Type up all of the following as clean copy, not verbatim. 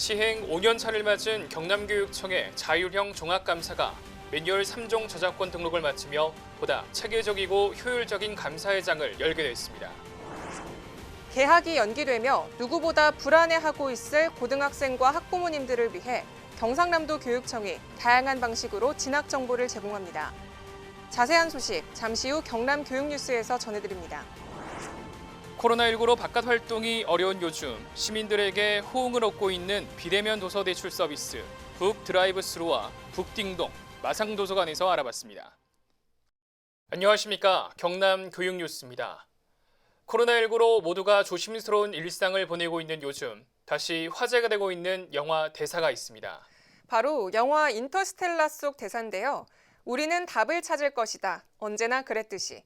시행 5년 차를 맞은 경남교육청의 자율형 종합감사가 매뉴얼 3종 저작권 등록을 마치며 보다 체계적이고 효율적인 감사의 장을 열게 됐습니다. 개학이 연기되며 누구보다 불안해하고 있을 고등학생과 학부모님들을 위해 경상남도 교육청이 다양한 방식으로 진학 정보를 제공합니다. 자세한 소식 잠시 후 경남 교육뉴스에서 전해드립니다. 코로나19로 바깥 활동이 어려운 요즘 시민들에게 호응을 얻고 있는 비대면 도서 대출 서비스 북드라이브스루와 북띵동, 마상도서관에서 알아봤습니다. 안녕하십니까. 경남 교육뉴스입니다. 코로나19로 모두가 조심스러운 일상을 보내고 있는 요즘 다시 화제가 되고 있는 영화 대사가 있습니다. 바로 영화 인터스텔라 속 대사인데요. 우리는 답을 찾을 것이다. 언제나 그랬듯이.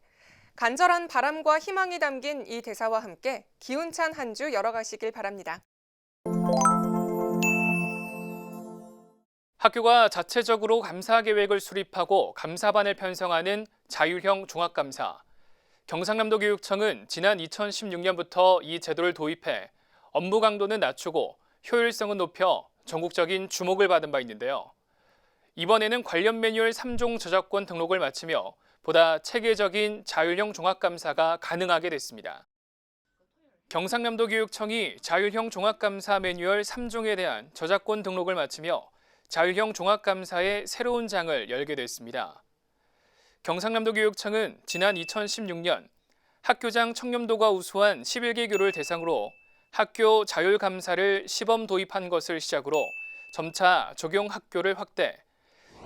간절한 바람과 희망이 담긴 이 대사와 함께 기운찬 한 주 열어가시길 바랍니다. 학교가 자체적으로 감사 계획을 수립하고 감사반을 편성하는 자율형 종합감사. 경상남도 교육청은 지난 2016년부터 이 제도를 도입해 업무 강도는 낮추고 효율성은 높여 전국적인 주목을 받은 바 있는데요. 이번에는 관련 매뉴얼 3종 저작권 등록을 마치며 보다 체계적인 자율형 종합감사가 가능하게 됐습니다. 경상남도 교육청이 자율형 종합감사 매뉴얼 3종에 대한 저작권 등록을 마치며 자율형 종합감사의 새로운 장을 열게 됐습니다. 경상남도 교육청은 지난 2016년 학교장 청렴도가 우수한 11개 교를 대상으로 학교 자율감사를 시범 도입한 것을 시작으로 점차 적용 학교를 확대,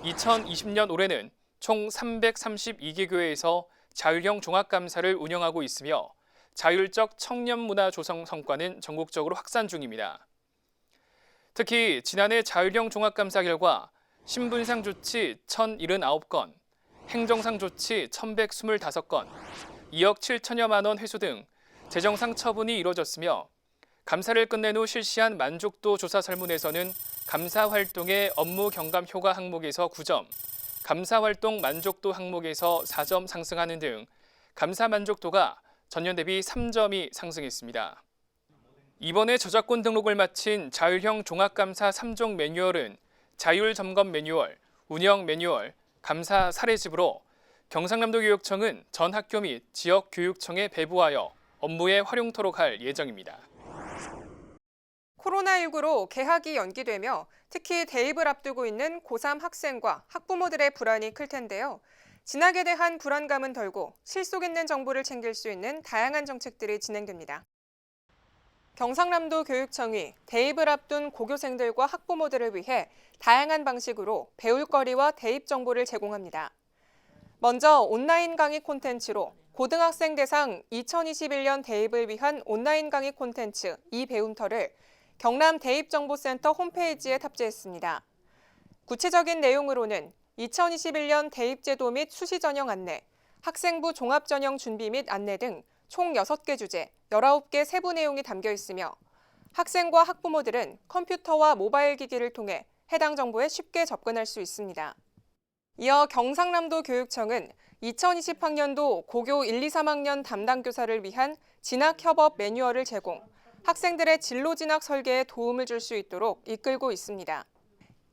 2020년 올해는 총 332개 교회에서 자율형 종합감사를 운영하고 있으며 자율적 청년문화 조성 성과는 전국적으로 확산 중입니다. 특히 지난해 자율형 종합감사 결과 신분상 조치 1,079건, 행정상 조치 1,125건, 2억 7천여만 원 회수 등 재정상 처분이 이뤄졌으며 감사를 끝낸 후 실시한 만족도 조사 설문에서는 감사 활동의 업무 경감 효과 항목에서 9점, 감사 활동 만족도 항목에서 4점 상승하는 등 감사 만족도가 전년 대비 3점이 상승했습니다. 이번에 저작권 등록을 마친 자율형 종합감사 3종 매뉴얼은 자율 점검 매뉴얼, 운영 매뉴얼, 감사 사례집으로 경상남도 교육청은 전 학교 및 지역 교육청에 배부하여 업무에 활용토록 할 예정입니다. 코로나19로 개학이 연기되며 특히 대입을 앞두고 있는 고3 학생과 학부모들의 불안이 클 텐데요. 진학에 대한 불안감은 덜고 실속 있는 정보를 챙길 수 있는 다양한 정책들이 진행됩니다. 경상남도 교육청이 대입을 앞둔 고교생들과 학부모들을 위해 다양한 방식으로 배울거리와 대입 정보를 제공합니다. 먼저 온라인 강의 콘텐츠로 고등학생 대상 2021년 대입을 위한 온라인 강의 콘텐츠 이배움터를 경남 대입정보센터 홈페이지에 탑재했습니다. 구체적인 내용으로는 2021년 대입제도 및 수시 전형 안내, 학생부 종합 전형 준비 및 안내 등 총 6개 주제, 19개 세부 내용이 담겨 있으며 학생과 학부모들은 컴퓨터와 모바일 기기를 통해 해당 정보에 쉽게 접근할 수 있습니다. 이어 경상남도 교육청은 2020학년도 고교 1, 2, 3학년 담당 교사를 위한 진학협업 매뉴얼을 제공, 학생들의 진로 진학 설계에 도움을 줄 수 있도록 이끌고 있습니다.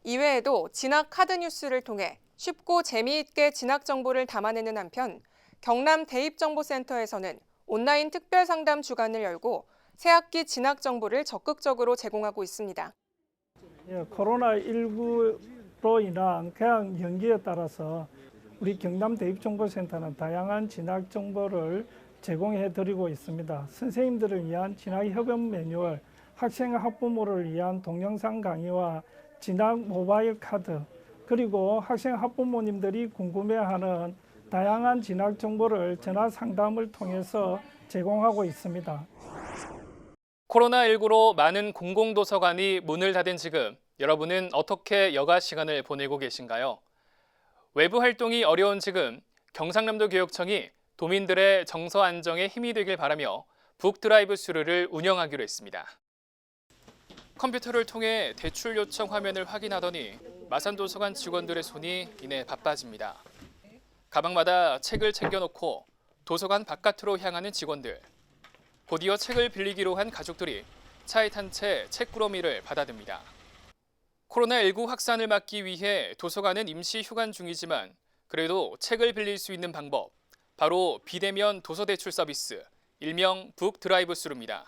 이외에도 진학 카드 뉴스를 통해 쉽고 재미있게 진학 정보를 담아내는 한편 경남 대입정보센터에서는 온라인 특별 상담 주간을 열고 새학기 진학 정보를 적극적으로 제공하고 있습니다. 코로나19로 인한 개학 연기에 따라서 우리 경남 대입정보센터는 다양한 진학 정보를 제공해드리고 있습니다. 선생님들을 위한 진학협업 매뉴얼, 학생 학부모를 위한 동영상 강의와 진학 모바일 카드, 그리고 학생 학부모님들이 궁금해하는 다양한 진학 정보를 전화 상담을 통해서 제공하고 있습니다. 코로나19로 많은 공공도서관이 문을 닫은 지금 여러분은 어떻게 여가 시간을 보내고 계신가요? 외부 활동이 어려운 지금 경상남도 교육청이 도민들의 정서 안정에 힘이 되길 바라며 북드라이브스루를 운영하기로 했습니다. 컴퓨터를 통해 대출 요청 화면을 확인하더니 마산도서관 직원들의 손이 이내 바빠집니다. 가방마다 책을 챙겨놓고 도서관 바깥으로 향하는 직원들. 곧이어 책을 빌리기로 한 가족들이 차에 탄 채 책꾸러미를 받아듭니다. 코로나19 확산을 막기 위해 도서관은 임시 휴관 중이지만 그래도 책을 빌릴 수 있는 방법, 바로 비대면 도서대출 서비스, 일명 북드라이브스루입니다.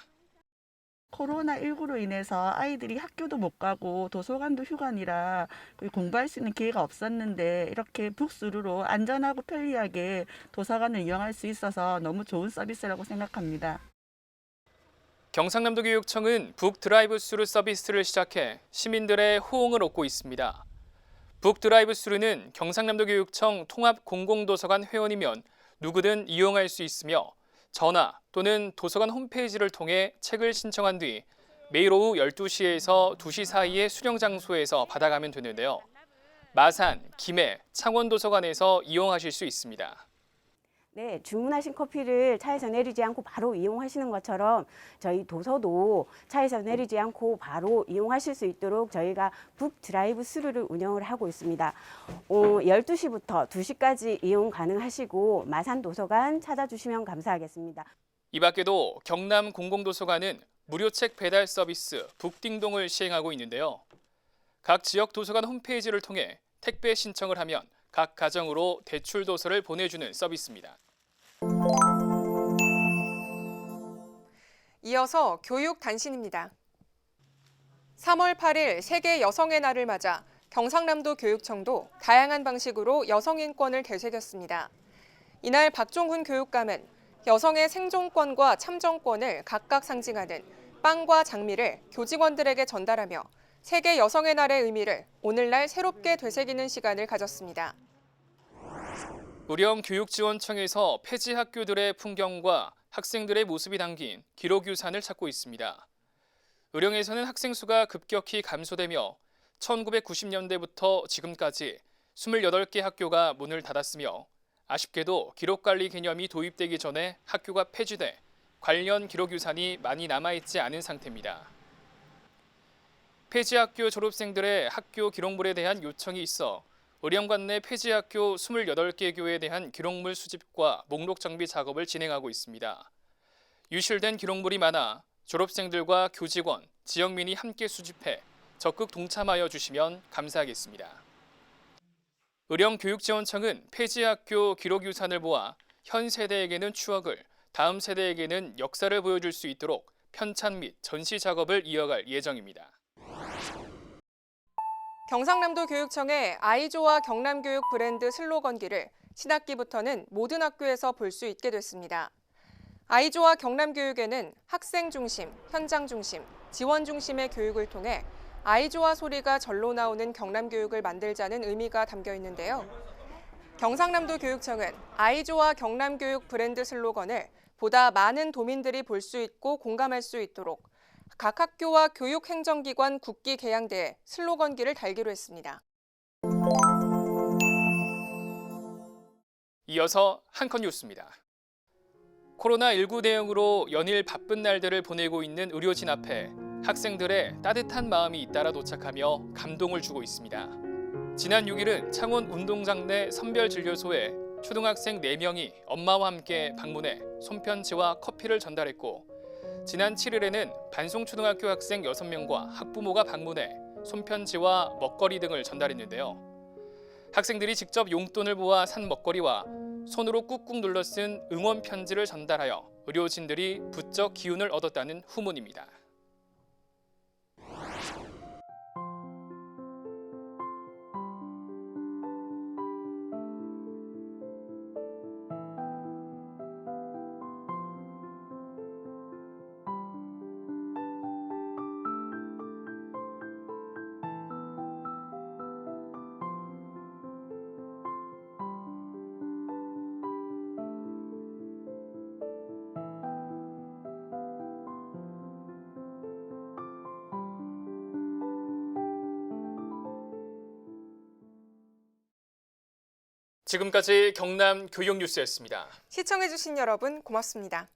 코로나19로 인해서 아이들이 학교도 못 가고 도서관도 휴관이라 공부할 수 있는 기회가 없었는데 이렇게 북스루로 안전하고 편리하게 도서관을 이용할 수 있어서 너무 좋은 서비스라고 생각합니다. 경상남도교육청은 북드라이브스루 서비스를 시작해 시민들의 호응을 얻고 있습니다. 북드라이브스루는 경상남도교육청 통합공공도서관 회원이면 누구든 이용할 수 있으며 전화 또는 도서관 홈페이지를 통해 책을 신청한 뒤 매일 오후 12시에서 2시 사이의 수령 장소에서 받아가면 되는데요. 마산, 김해, 창원도서관에서 이용하실 수 있습니다. 네, 주문하신 커피를 차에서 내리지 않고 바로 이용하시는 것처럼 저희 도서도 차에서 내리지 않고 바로 이용하실 수 있도록 저희가 북드라이브 스루를 운영을 하고 있습니다. 12시부터 2시까지 이용 가능하시고 마산 도서관 찾아주시면 감사하겠습니다. 이 밖에도 경남 공공도서관은 무료 책 배달 서비스 북띵동을 시행하고 있는데요. 각 지역 도서관 홈페이지를 통해 택배 신청을 하면 각 가정으로 대출 도서를 보내주는 서비스입니다. 이어서 교육 단신입니다. 3월 8일 세계 여성의 날을 맞아 경상남도 교육청도 다양한 방식으로 여성 인권을 되새겼습니다. 이날 박종훈 교육감은 여성의 생존권과 참정권을 각각 상징하는 빵과 장미를 교직원들에게 전달하며 세계 여성의 날의 의미를 오늘날 새롭게 되새기는 시간을 가졌습니다. 의령교육지원청에서 폐지 학교들의 풍경과 학생들의 모습이 담긴 기록유산을 찾고 있습니다. 의령에서는 학생 수가 급격히 감소되며 1990년대부터 지금까지 28개 학교가 문을 닫았으며 아쉽게도 기록관리 개념이 도입되기 전에 학교가 폐지돼 관련 기록유산이 많이 남아있지 않은 상태입니다. 폐지학교 졸업생들의 학교 기록물에 대한 요청이 있어 의령관 내 폐지학교 28개 교에 대한 기록물 수집과 목록 정비 작업을 진행하고 있습니다. 유실된 기록물이 많아 졸업생들과 교직원, 지역민이 함께 수집해 적극 동참하여 주시면 감사하겠습니다. 의령교육지원청은 폐지학교 기록유산을 모아 현 세대에게는 추억을, 다음 세대에게는 역사를 보여줄 수 있도록 편찬 및 전시 작업을 이어갈 예정입니다. 경상남도 교육청의 아이조와 경남교육 브랜드 슬로건기를 신학기부터는 모든 학교에서 볼 수 있게 됐습니다. 아이조와 경남교육에는 학생 중심, 현장 중심, 지원 중심의 교육을 통해 아이조와 소리가 절로 나오는 경남교육을 만들자는 의미가 담겨 있는데요. 경상남도 교육청은 아이조와 경남교육 브랜드 슬로건을 보다 많은 도민들이 볼 수 있고 공감할 수 있도록 각 학교와 교육행정기관 국기 개양대에 슬로건기를 달기로 했습니다. 이어서 한컷 뉴스입니다. 코로나19 대응으로 연일 바쁜 날들을 보내고 있는 의료진 앞에 학생들의 따뜻한 마음이 잇따라 도착하며 감동을 주고 있습니다. 지난 6일은 창원 운동장 내 선별진료소에 초등학생 4명이 엄마와 함께 방문해 손편지와 커피를 전달했고 지난 7일에는 반송초등학교 학생 6명과 학부모가 방문해 손편지와 먹거리 등을 전달했는데요. 학생들이 직접 용돈을 모아 산 먹거리와 손으로 꾹꾹 눌러 쓴 응원 편지를 전달하여 의료진들이 부쩍 기운을 얻었다는 후문입니다. 지금까지 경남 교육 뉴스였습니다. 시청해주신 여러분 고맙습니다.